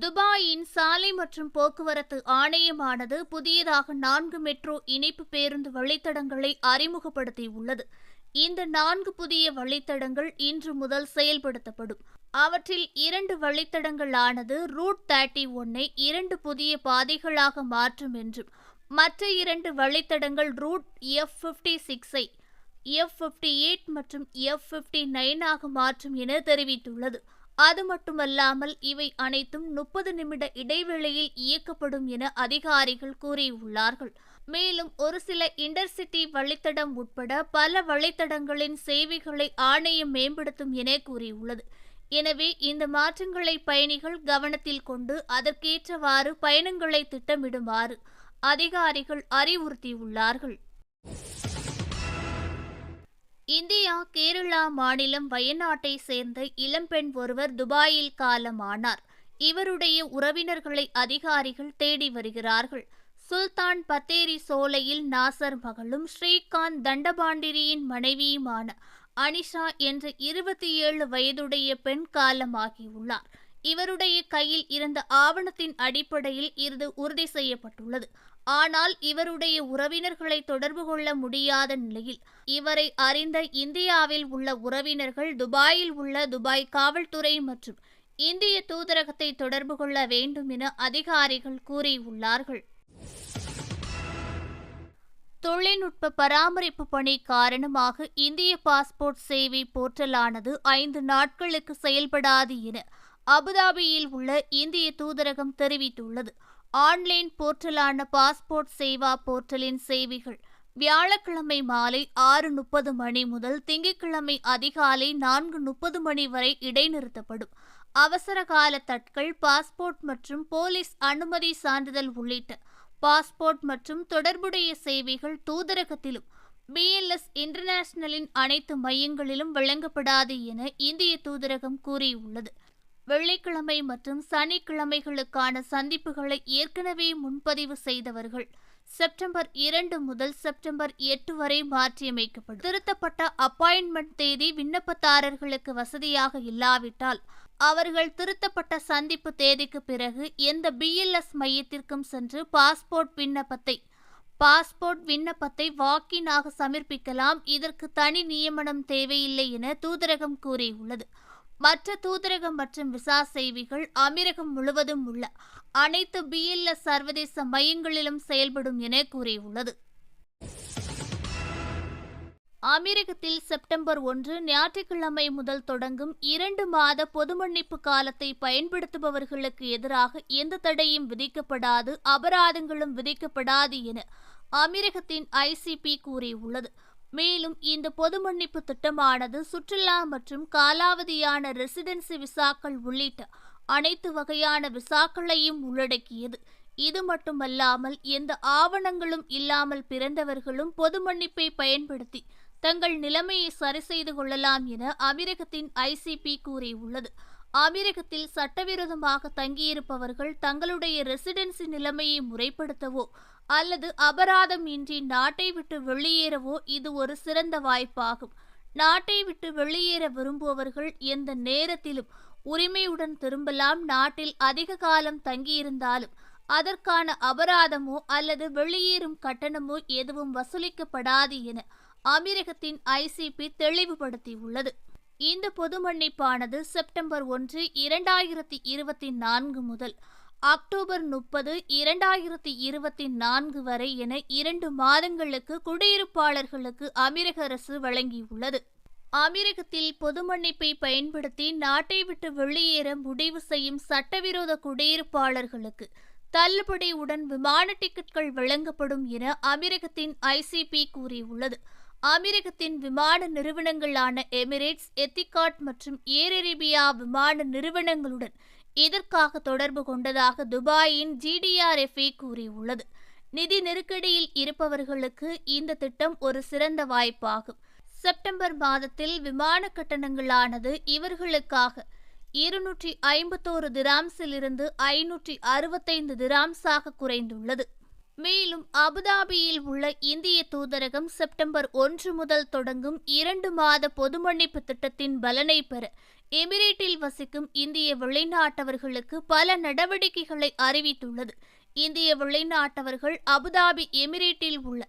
துபாயின் சாலை மற்றும் போக்குவரத்து ஆணையமானது புதியதாக 4 மெட்ரோ இணைப்பு பேருந்து வழித்தடங்களை அறிமுகப்படுத்தியுள்ளது. இந்த 4 புதிய வழித்தடங்கள் இன்று முதல் செயல்படுத்தப்படும். அவற்றில் 2 வழித்தடங்களானது ரூட் 31-ஐ 2 புதிய பாதைகளாக மாற்றும் என்றும், மற்ற 2 வழித்தடங்கள் ரூட் F56-ஐ F58 மற்றும் F59 ஆக மாற்றும் என தெரிவித்துள்ளது. அது மட்டுமல்லாமல் இவை அனைத்தும் 30 நிமிட இடைவெளியில் இயக்கப்படும் என அதிகாரிகள் கூறியுள்ளார்கள். மேலும் ஒரு சில இன்டர்சிட்டி வழித்தடம் உட்பட பல வழித்தடங்களின் சேவைகளை ஆணையம் மேம்படுத்தும் என கூறியுள்ளது. எனவே இந்த மாற்றங்களை பயணிகள் கவனத்தில் கொண்டு அதற்கேற்றவாறு பயணங்களை திட்டமிடுமாறு அதிகாரிகள் அறிவுறுத்தியுள்ளார்கள். இந்தியா கேரளா மாநிலம் வயநாட்டை சேர்ந்த இளம்பெண் ஒருவர் துபாயில் காலமானார். இவருடைய உறவினர்களை அதிகாரிகள் தேடி வருகிறார்கள். சுல்தான் பத்தேரி சோலையில் நாசர் மகளும் ஸ்ரீகாந்த் தண்டபாண்டிரியின் மனைவியுமான அனிஷா என்ற 27 வயதுடைய பெண் காலமாகியுள்ளார். இவருடைய கையில் இருந்த ஆவணத்தின் அடிப்படையில் இது உறுதி செய்யப்பட்டுள்ளது. ஆனால் இவருடைய உறவினர்களை தொடர்பு கொள்ள முடியாத நிலையில் இவரை அறிந்த இந்தியாவில் உள்ள உறவினர்கள் துபாயில் உள்ள துபாய் காவல்துறை மற்றும் இந்திய தூதரகத்தை தொடர்பு கொள்ள வேண்டும் என அதிகாரிகள் கூறியுள்ளார்கள். தொழில்நுட்ப பராமரிப்பு பணி காரணமாக இந்திய பாஸ்போர்ட் சேவை போர்ட்டலானது 5 நாட்களுக்கு செயல்படாது என அபுதாபியில் உள்ள இந்திய தூதரகம் தெரிவித்துள்ளது. ஆன்லைன் போர்ட்டலான பாஸ்போர்ட் சேவா போர்ட்டலின் சேவைகள் வியாழக்கிழமை மாலை 6:30 மணி முதல் திங்கட்கிழமை அதிகாலை 4:30 மணி வரை இடைநிறுத்தப்படும். அவசரகால தட்கல், பாஸ்போர்ட் மற்றும் போலீஸ் அனுமதி சான்றிதழ் உள்ளிட்ட பாஸ்போர்ட் மற்றும் தொடர்புடைய சேவைகள் தூதரகத்திலும் BLS இன்டர்நேஷனலின் அனைத்து மையங்களிலும் வழங்கப்படாது என இந்திய தூதரகம் கூறியுள்ளது. வெள்ளிக்கிழமை மற்றும் சனிக்கிழமைகளுக்கான சந்திப்புகளை ஏற்கனவே முன்பதிவு செய்தவர்கள் செப்டம்பர் 2 முதல் செப்டம்பர் 8 வரை மாற்றியமைக்கப்படும். திருத்தப்பட்ட அப்பாயின்மெண்ட் தேதி விண்ணப்பதாரர்களுக்கு வசதியாக இல்லாவிட்டால் அவர்கள் திருத்தப்பட்ட சந்திப்பு தேதிக்கு பிறகு எந்த BLS மையத்திற்கும் சென்று பாஸ்போர்ட் விண்ணப்பத்தை வாக்கினாக சமர்ப்பிக்கலாம். இதற்கு தனி நியமனம் தேவையில்லை என தூதரகம் கூறியுள்ளது. மற்ற தூதரகம் மற்றும் விசா சேவைகள் அமீரகம் முழுவதும் உள்ள அனைத்து BLS சர்வதேச மையங்களிலும் செயல்படும் என கூறியுள்ளது. அமீரகத்தில் செப்டம்பர் 1 ஞாயிற்றுக்கிழமை முதல் தொடங்கும் 2 மாத பொது மன்னிப்பு காலத்தை பயன்படுத்துபவர்களுக்கு எதிராக எந்த தடையும் விதிக்கப்படாது, அபராதங்களும் விதிக்கப்படாது என அமீரகத்தின் ICP கூறியுள்ளது. மேலும் இந்த பொது மன்னிப்பு திட்டமானது சுற்றுலா மற்றும் காலாவதியான ரெசிடென்சி விசாக்கள் உள்ளிட்ட அனைத்து வகையான விசாக்களையும் உள்ளடக்கியது. இது மட்டுமல்லாமல் எந்த ஆவணங்களும் இல்லாமல் பிறந்தவர்களும் பொது மன்னிப்பை பயன்படுத்தி தங்கள் நிலைமையை சரி செய்து கொள்ளலாம் என அமீரகத்தின் ICP கூறியுள்ளது. அமீரகத்தில் சட்டவிரோதமாக தங்கியிருப்பவர்கள் தங்களுடைய ரெசிடென்சி நிலைமையை முறைப்படுத்தவோ அல்லது அபராதம் இன்றி நாட்டை விட்டு வெளியேறவோ இது ஒரு சிறந்த வாய்ப்பாகும். நாட்டை விட்டு வெளியேற விரும்புபவர்கள் எந்த நேரத்திலும் உரிமையுடன் திரும்பலாம். நாட்டில் அதிக காலம் தங்கியிருந்தாலும் அதற்கான அபராதமோ அல்லது வெளியேறும் கட்டணமோ எதுவும் வசூலிக்கப்படாது என அமீரகத்தின் ICP தெளிவுபடுத்தியுள்ளது. இந்த பொது மன்னிப்பானது செப்டம்பர் 1, 2024 முதல் அக்டோபர் 30, 2024 வரை என 2 மாதங்களுக்கு குடியிருப்பாளர்களுக்கு அமீரக அரசு வழங்கியுள்ளது. அமீரகத்தில் பொது மன்னிப்பை பயன்படுத்தி நாட்டை விட்டு வெளியேற முடிவு செய்யும் சட்டவிரோத குடியிருப்பாளர்களுக்கு தள்ளுபடியுடன் விமான டிக்கெட்டுகள் வழங்கப்படும் என அமீரகத்தின் ICP கூறியுள்ளது. அமீரகத்தின் விமான நிறுவனங்களான எமிரேட்ஸ், எத்திகாட் மற்றும் ஏர் அரேபியா விமான நிறுவனங்களுடன் இதற்காக தொடர்பு கொண்டதாக துபாயின் GDRFA கூறியுள்ளது. நிதி நெருக்கடியில் இருப்பவர்களுக்கு இந்த திட்டம் ஒரு சிறந்த வாய்ப்பாகும். செப்டம்பர் மாதத்தில் விமான கட்டணங்களானது இவர்களுக்காக 251 திராம்ஸிலிருந்து 565 திராம்ஸாக குறைந்துள்ளது. மேலும் அபுதாபியில் உள்ள இந்திய தூதரகம் செப்டம்பர் 1 முதல் தொடங்கும் 2 மாத பொது மன்னிப்பு திட்டத்தின் பலனை பெற எமிரேட்டில் வசிக்கும் இந்திய வெளிநாட்டவர்களுக்கு பல நடவடிக்கைகளை அறிவித்துள்ளது. இந்திய வெளிநாட்டவர்கள் அபுதாபி எமிரேட்டில் உள்ள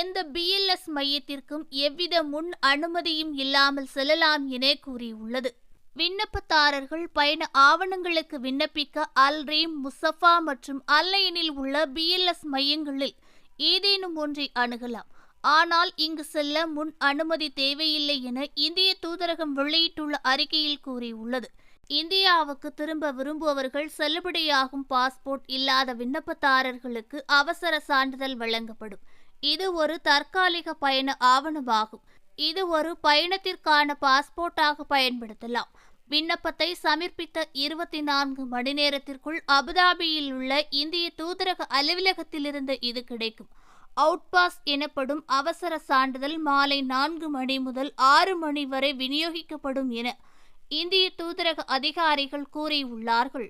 எந்த பிஎல்எஸ் மையத்திற்கும் எவ்வித முன் அனுமதியும் இல்லாமல் செல்லலாம் என கூறியுள்ளது. விண்ணப்பதாரர்கள் பயண ஆவணங்களுக்கு விண்ணப்பிக்க அல்-ரீம், முசஃபா மற்றும் அல்-ஐனில் உள்ள பிஎல்எஸ் மையங்களில் ஏதேனும் ஒன்றை அணுகலாம். ஆனால் இங்கு செல்ல முன் அனுமதி தேவையில்லை என இந்திய தூதரகம் வெளியிட்டுள்ள அறிக்கையில் கூறியுள்ளது. இந்தியாவுக்கு திரும்ப விரும்புபவர்கள் செல்லுபடியாகும் பாஸ்போர்ட் இல்லாத விண்ணப்பதாரர்களுக்கு அவசர சான்றிதழ் வழங்கப்படும். இது ஒரு தற்காலிக பயண ஆவணமாகும். இது ஒரு பயணத்திற்கான பாஸ்போர்ட்டாக பயன்படுத்தலாம். விண்ணப்பத்தை சமர்ப்பித்த 24 மணி நேரத்திற்குள் அபுதாபியில் உள்ள இந்திய தூதரக அலுவலகத்திலிருந்து இது கிடைக்கும். அவுட்பாஸ் எனப்படும் அவசர சான்றிதழ் மாலை 4 மணி முதல் 6 மணி வரை விநியோகிக்கப்படும் என இந்திய தூதரக அதிகாரிகள் கூறியுள்ளார்கள்.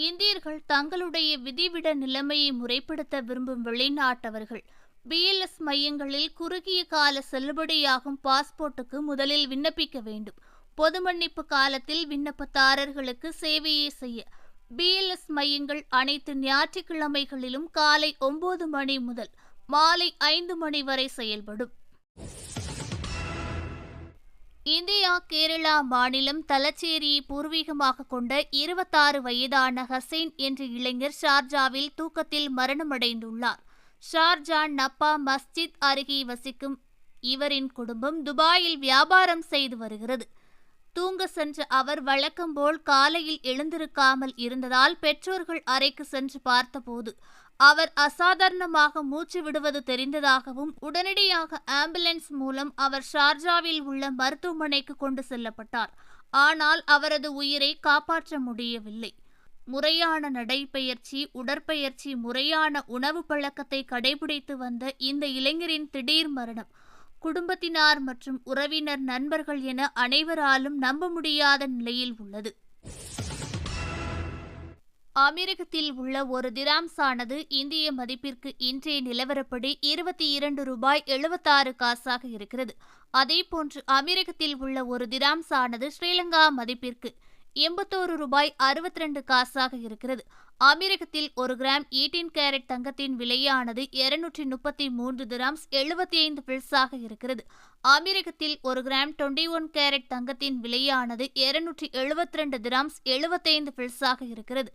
இந்தியர்கள் தங்களுடைய விதிவிட நிலைமையை முறைப்படுத்த விரும்பும் வெளிநாட்டவர்கள் பிஎல்எஸ் மையங்களில் குறுகிய கால செல்லுபடியாகும் பாஸ்போர்ட்டுக்கு முதலில் விண்ணப்பிக்க வேண்டும். பொது மன்னிப்பு காலத்தில் விண்ணப்பதாரர்களுக்கு சேவையை செய்ய பிஎல்எஸ் மையங்கள் அனைத்து ஞாயிற்றுக்கிழமைகளிலும் காலை 9 மணி முதல் மாலை 5 மணி வரை செயல்படும். இந்தியா கேரளா மாநிலம் தலச்சேரியை பூர்வீகமாக கொண்ட 26 வயதான ஹசைன் என்ற இளைஞர் ஷார்ஜாவில் தூக்கத்தில் மரணமடைந்துள்ளார். ஷார்ஜா நப்பா மஸ்ஜித் அருகே வசிக்கும் இவரின் குடும்பம் துபாயில் வியாபாரம் செய்து வருகிறது. தூங்க சென்ற அவர் வழக்கம்போல் காலையில் எழுந்திருக்காமல் இருந்ததால் பெற்றோர்கள் அறைக்கு சென்று பார்த்தபோது அவர் அசாதாரணமாக மூச்சு விடுவது தெரிந்ததாகவும் உடனடியாக ஆம்புலன்ஸ் மூலம் அவர் ஷார்ஜாவில் உள்ள மருத்துவமனைக்கு கொண்டு செல்லப்பட்டார். ஆனால் அவரது உயிரை காப்பாற்ற முடியவில்லை. முறையான நடைப்பயிற்சி, உடற்பயிற்சி, முறையான உணவு பழக்கத்தை கடைபிடித்து வந்த இந்த இளைஞரின் திடீர் மரணம் குடும்பத்தினார் மற்றும் உறவினர், நண்பர்கள் என அனைவராலும் நம்ப முடியாத நிலையில் உள்ளது. அமெரிக்கத்தில் உள்ள ஒரு திராம்ஸ் ஆனது இந்திய மதிப்பிற்கு இன்றைய நிலவரப்படி 22 ரூபாய் 76 காசாக இருக்கிறது. அதேபோன்று அமெரிக்கத்தில் உள்ள ஒரு திராம்ஸ் ஆனது ஸ்ரீலங்கா மதிப்பிற்கு 81 ரூபாய் 62 காசாக இருக்கிறது. அமெரிக்கத்தில் 1 கிராம் 18 கேரட் தங்கத்தின் விலையானது 233 திராம்ஸ் 75 பில்ஸாக இருக்கிறது. அமெரிக்கத்தில் 1 கிராம் 21 கேரட் தங்கத்தின் விலையானது 272 திராம்ஸ் 75 பில்ஸாக இருக்கிறது.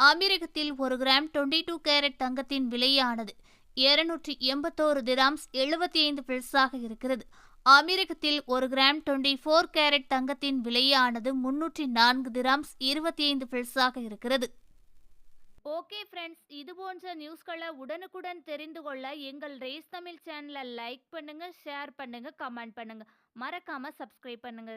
அமெரிக்கத்தில் 1 கிராம் 22 கேரட் தங்கத்தின் விலையானது 281 திராம்ஸ் 75 பில்ஸாக இருக்கிறது. அமெரிக்கத்தில் 1 கிராம் 24 கேரட் தங்கத்தின் விலையானது 304 திராம்ஸ் 25 பில்ஸாக இருக்கிறது. ஓகே ஃப்ரெண்ட்ஸ், இது போன்ற நியூஸ்களை உடனுக்குடன் தெரிந்து கொள்ள எங்கள் ரேஸ் தமிழ் சேனலை லைக் பண்ணுங்க, ஷேர் பண்ணுங்க, கமெண்ட் பண்ணுங்க, மறக்காம சப்ஸ்கிரைப் பண்ணுங்க.